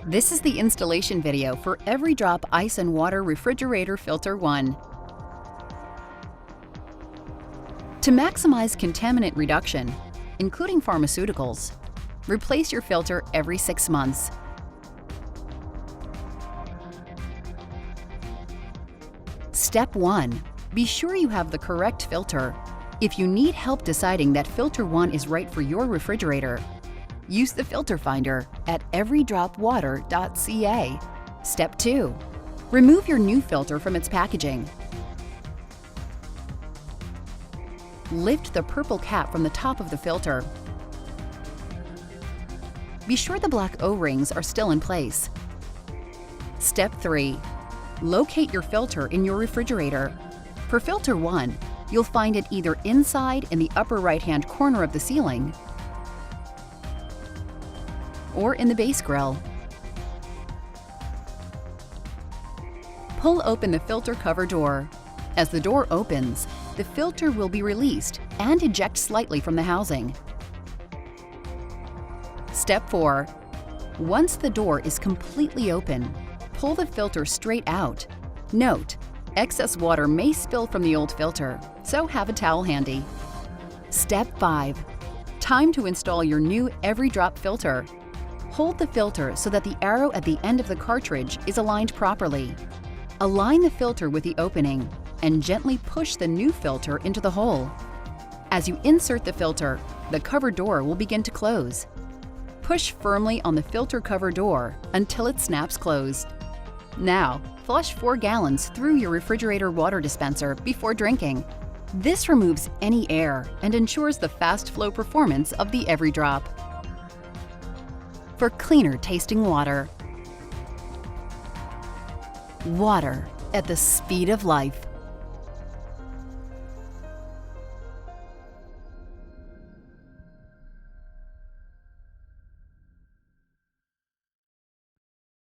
This is the installation video for EveryDrop Ice and Water Refrigerator Filter 1. To maximize contaminant reduction, including pharmaceuticals, replace your filter every 6 months. Step 1. Be sure you have the correct filter. If you need help deciding that filter 1 is right for your refrigerator, use the filter finder at everydropwater.ca. Step 2. Remove your new filter from its packaging. Lift the purple cap from the top of the filter. Be sure the black O-rings are still in place. Step 3. Locate your filter in your refrigerator. For filter 1, you'll find it either inside in the upper right-hand corner of the ceiling or in the base grill. Pull open the filter cover door. As the door opens, the filter will be released and eject slightly from the housing. Step 4. Once the door is completely open, pull the filter straight out. Note, excess water may spill from the old filter, so have a towel handy. Step 5. Time to install your new EveryDrop filter. Hold the filter so that the arrow at the end of the cartridge is aligned properly. Align the filter with the opening and gently push the new filter into the hole. As you insert the filter, the cover door will begin to close. Push firmly on the filter cover door until it snaps closed. Now, flush 4 gallons through your refrigerator water dispenser before drinking. This removes any air and ensures the fast flow performance of the EveryDrop. For cleaner tasting water. Water at the speed of life.